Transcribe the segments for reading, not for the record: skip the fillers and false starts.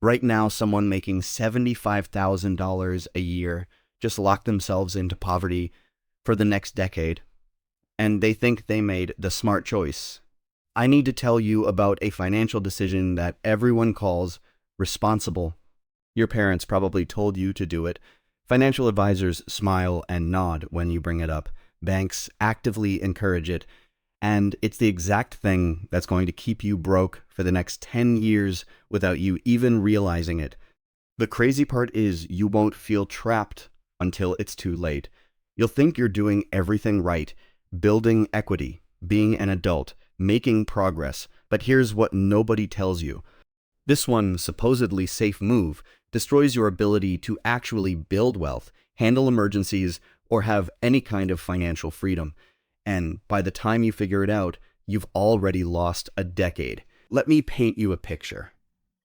Right now, someone making $75,000 a year just locked themselves into poverty for the next decade, and they think they made the smart choice. I need to tell you about a financial decision that everyone calls responsible. Your parents probably told you to do it. Financial advisors smile and nod when you bring it up. Banks actively encourage it. And it's the exact thing that's going to keep you broke for the next 10 years without you even realizing it. The crazy part is you won't feel trapped until it's too late. You'll think you're doing everything right, building equity, being an adult, making progress. But here's what nobody tells you. This one supposedly safe move destroys your ability to actually build wealth, handle emergencies, or have any kind of financial freedom. And by the time you figure it out, you've already lost a decade. Let me paint you a picture.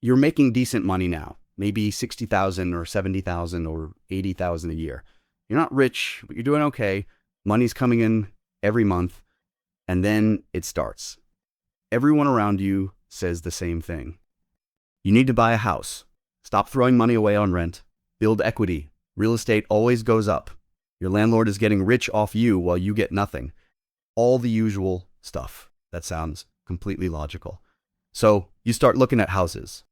You're making decent money now, maybe 60,000 or 70,000 or 80,000 a year. You're not rich, but you're doing okay. Money's coming in every month, and then it starts. Everyone around you says the same thing. You need to buy a house. Stop throwing money away on rent. Build equity. Real estate always goes up. Your landlord is getting rich off you while you get nothing. All the usual stuff. That sounds completely logical. So you start looking at houses.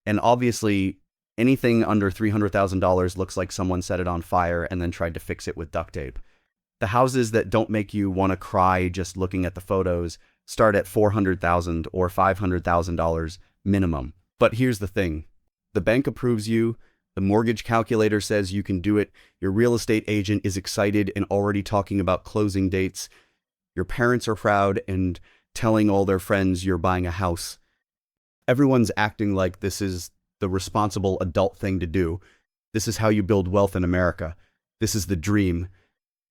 And obviously, anything under $300,000 looks like someone set it on fire and then tried to fix it with duct tape. The houses that don't make you want to cry just looking at the photos start at $400,000 or $500,000 minimum. But here's the thing. The bank approves you. The mortgage calculator says you can do it. Your real estate agent is excited and already talking about closing dates. Your parents are proud and telling all their friends you're buying a house. Everyone's acting like this is the responsible adult thing to do. This is how you build wealth in America. This is the dream.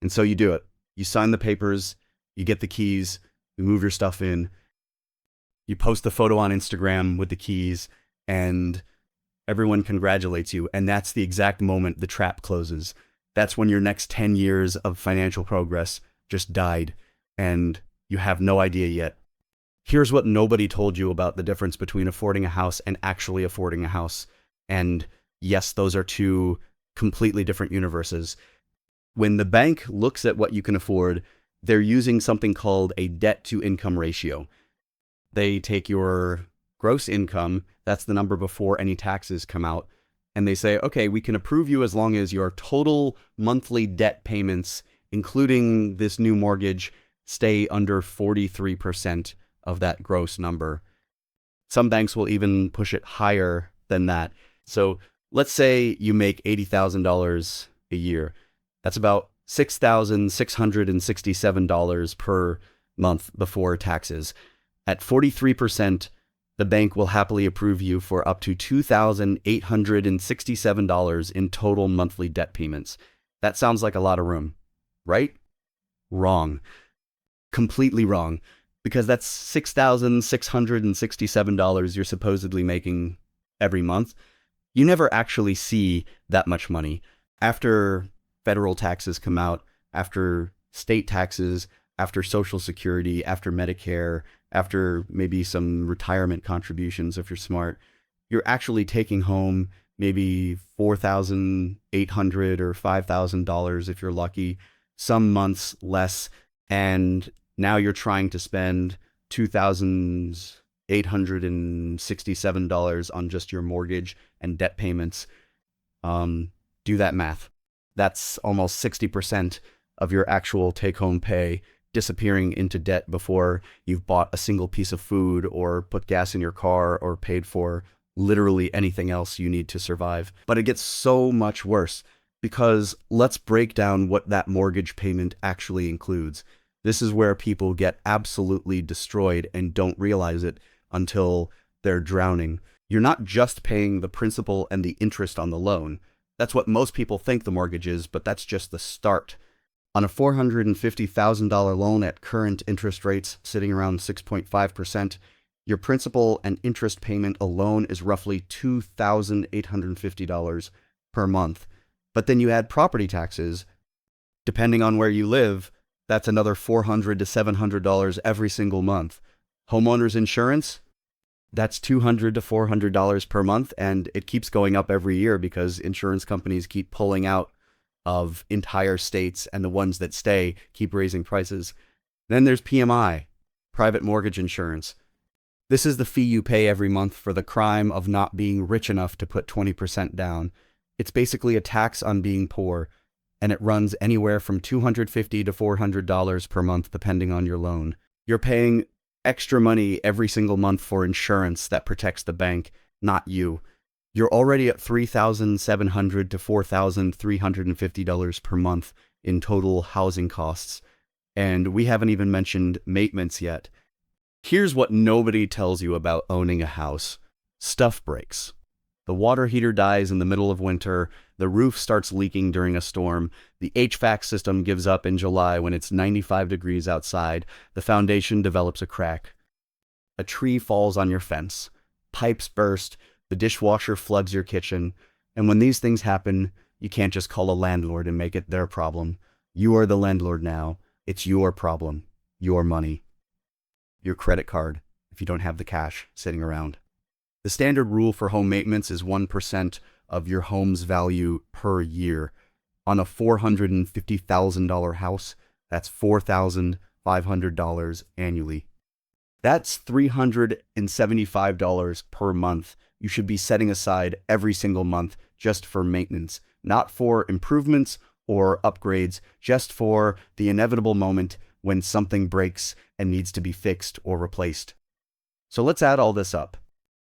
And so you do it. You sign the papers, you get the keys, you move your stuff in, you post the photo on Instagram with the keys, and everyone congratulates you. And that's the exact moment the trap closes. That's when your next 10 years of financial progress just died, and you have no idea yet. Here's what nobody told you about the difference between affording a house and actually affording a house. And yes, those are two completely different universes. When the bank looks at what you can afford, they're using something called a debt-to-income ratio. They take your gross income, that's the number before any taxes come out, and they say, okay, we can approve you as long as your total monthly debt payments, including this new mortgage, stay under 43% of that gross number. Some banks will even push it higher than that. So let's say you make $80,000 a year. That's about $6,667 per month before taxes. At 43%, the bank will happily approve you for up to $2,867 in total monthly debt payments. That sounds like a lot of room, right? Wrong. Completely wrong. Because that's $6,667 you're supposedly making every month. You never actually see that much money. After federal taxes come out, after state taxes, after Social Security, after Medicare, after maybe some retirement contributions if you're smart, you're actually taking home maybe $4,800 or $5,000 if you're lucky, some months less, and now you're trying to spend $2,867 on just your mortgage and debt payments. Do that math. That's almost 60% of your actual take-home pay disappearing into debt before you've bought a single piece of food or put gas in your car or paid for literally anything else you need to survive. But it gets so much worse because let's break down what that mortgage payment actually includes. This is where people get absolutely destroyed and don't realize it until they're drowning. You're not just paying the principal and the interest on the loan. That's what most people think the mortgage is, but that's just the start. On a $450,000 loan at current interest rates sitting around 6.5%, your principal and interest payment alone is roughly $2,850 per month. But then you add property taxes. Depending on where you live, that's another $400 to $700 every single month. Homeowners insurance, That's $200 to $400 per month, and it keeps going up every year because insurance companies keep pulling out of entire states, and the ones that stay keep raising prices. Then there's PMI, private mortgage insurance. This is the fee you pay every month for the crime of not being rich enough to put 20% down. It's basically a tax on being poor, and it runs anywhere from $250 to $400 per month depending on your loan. You're paying extra money every single month for insurance that protects the bank, not you. You're already at $3,700 to $4,350 per month in total housing costs, and we haven't even mentioned maintenance yet. Here's what nobody tells you about owning a house. Stuff breaks. The water heater dies in the middle of winter, the roof starts leaking during a storm, the HVAC system gives up in July when it's 95 degrees outside, the foundation develops a crack. A tree falls on your fence, pipes burst, the dishwasher floods your kitchen, and when these things happen, you can't just call a landlord and make it their problem. You are the landlord now. It's your problem, your money, your credit card if you don't have the cash sitting around. The standard rule for home maintenance is 1% of your home's value per year. On a $450,000 house, that's $4,500 annually. That's $375 per month you should be setting aside every single month just for maintenance, not for improvements or upgrades, just for the inevitable moment when something breaks and needs to be fixed or replaced. So let's add all this up.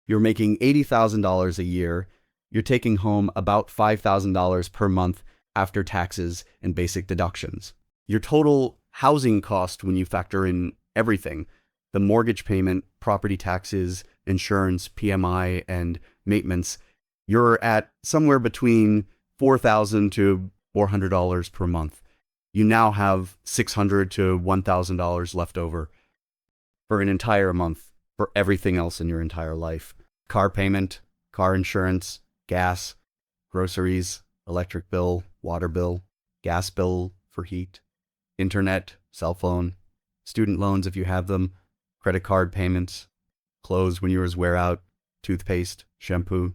You're making $80,000 a year. You're taking home about $5,000 per month after taxes and basic deductions. Your total housing cost when you factor in everything, the mortgage payment, property taxes, insurance, PMI, and maintenance, you're at somewhere between $4,000 to $400 per month. You now have $600 to $1,000 left over for an entire month for everything else in your entire life. Car payment, car insurance, gas, groceries, electric bill, water bill, gas bill for heat, internet, cell phone, student loans if you have them, credit card payments, clothes when yours wear out, toothpaste, shampoo,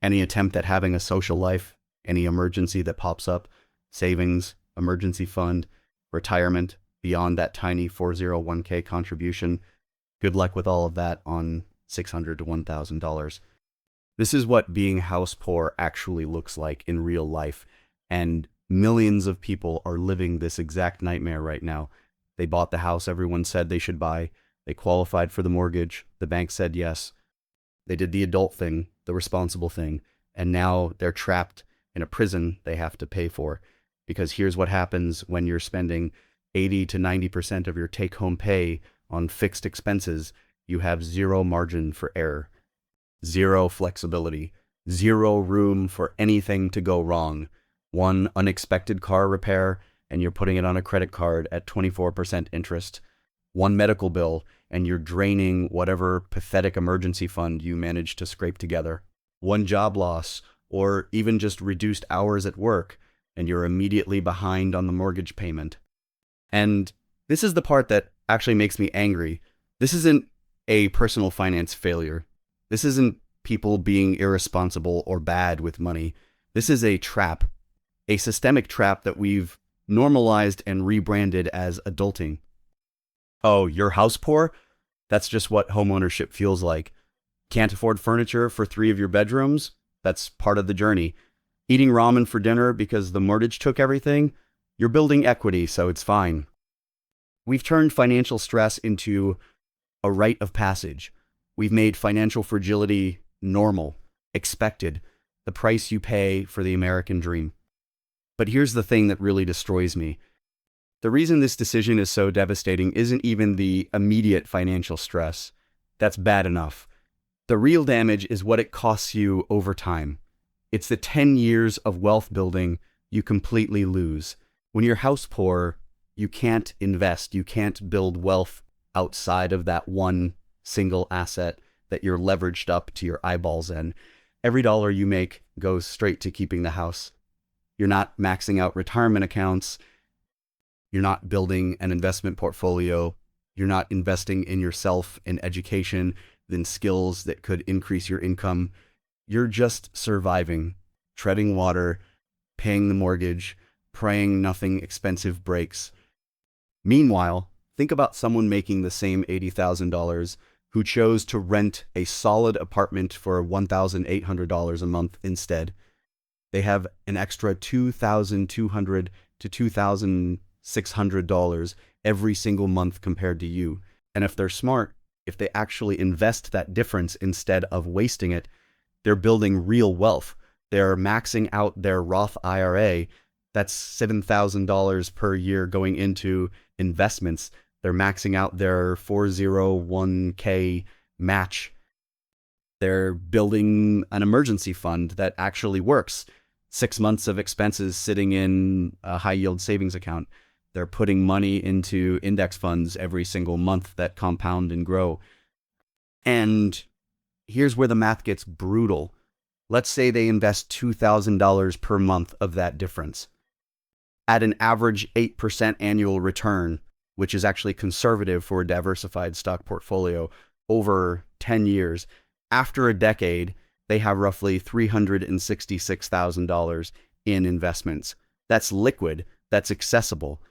any attempt at having a social life, any emergency that pops up, savings, emergency fund, retirement, beyond that tiny 401k contribution. Good luck with all of that on $600 to $1,000. This is what being house poor actually looks like in real life, and millions of people are living this exact nightmare right now. They bought the house everyone said they should buy. They qualified for the mortgage. The bank said yes. They did the adult thing, the responsible thing, and now they're trapped in a prison they have to pay for. Because here's what happens when you're spending 80 to 90% of your take-home pay on fixed expenses. You have zero margin for error, zero flexibility, zero room for anything to go wrong. One unexpected car repair, and you're putting it on a credit card at 24% interest. One medical bill, and you're draining whatever pathetic emergency fund you managed to scrape together. One job loss, or even just reduced hours at work, and you're immediately behind on the mortgage payment. And this is the part that actually makes me angry. This isn't a personal finance failure. This isn't people being irresponsible or bad with money. This is a trap, a systemic trap that we've normalized and rebranded as adulting. Oh, you're house poor? That's just what homeownership feels like. Can't afford furniture for 3 of your bedrooms? That's part of the journey. Eating ramen for dinner because the mortgage took everything? You're building equity, so it's fine. We've turned financial stress into a rite of passage. We've made financial fragility normal, expected, the price you pay for the American dream. But here's the thing that really destroys me. The reason this decision is so devastating isn't even the immediate financial stress. That's bad enough. The real damage is what it costs you over time. It's the 10 years of wealth building you completely lose. When you're house poor, you can't invest, you can't build wealth outside of that one single asset that you're leveraged up to your eyeballs in. Every dollar you make goes straight to keeping the house. You're not maxing out retirement accounts. You're not building an investment portfolio. You're not investing in yourself, in education. than skills that could increase your income. You're just surviving, treading water, paying the mortgage, praying nothing expensive breaks. Meanwhile, think about someone making the same $80,000 who chose to rent a solid apartment for $1,800 a month instead. They have an extra $2,200 to $2,600 every single month compared to you. And if they're smart, if they actually invest that difference instead of wasting it, they're building real wealth. They're maxing out their Roth IRA. That's $7,000 per year going into investments. They're maxing out their 401k match. They're building an emergency fund that actually works. 6 months of expenses sitting in a high yield savings account. They're putting money into index funds every single month that compound and grow. And here's where the math gets brutal. Let's say they invest $2,000 per month of that difference. At an average 8% annual return, which is actually conservative for a diversified stock portfolio over 10 years, after a decade, they have roughly $366,000 in investments. That's liquid, that's accessible,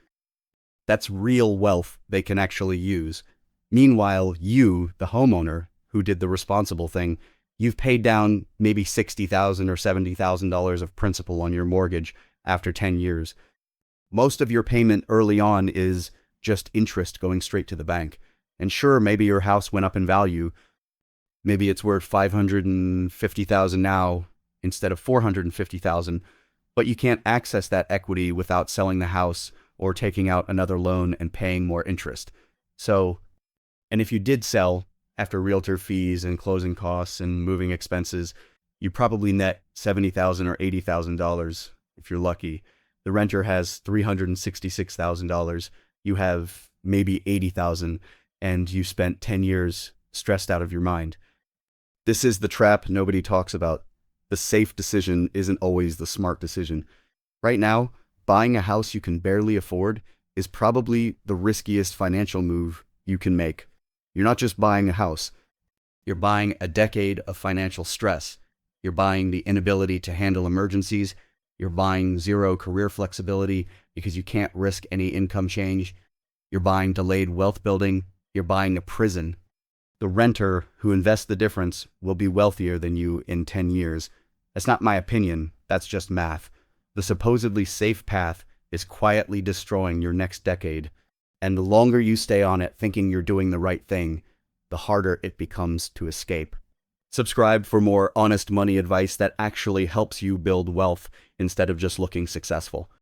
that's real wealth they can actually use. Meanwhile, you, the homeowner who did the responsible thing, you've paid down maybe $60,000 or $70,000 of principal on your mortgage after 10 years. Most of your payment early on is just interest going straight to the bank. And sure, maybe your house went up in value. Maybe it's worth $550,000 now instead of $450,000, but you can't access that equity without selling the house or taking out another loan and paying more interest. So, and if you did sell after realtor fees and closing costs and moving expenses, you probably net $70,000 or $80,000 if you're lucky. The renter has $366,000. You have maybe $80,000, and you spent 10 years stressed out of your mind. This is the trap nobody talks about. The safe decision isn't always the smart decision. Right now, buying a house you can barely afford is probably the riskiest financial move you can make. You're not just buying a house. You're buying a decade of financial stress. You're buying the inability to handle emergencies. You're buying zero career flexibility because you can't risk any income change. You're buying delayed wealth building. You're buying a prison. The renter who invests the difference will be wealthier than you in 10 years. That's not my opinion. That's just math. The supposedly safe path is quietly destroying your next decade. And the longer you stay on it thinking you're doing the right thing, the harder it becomes to escape. Subscribe for more honest money advice that actually helps you build wealth instead of just looking successful.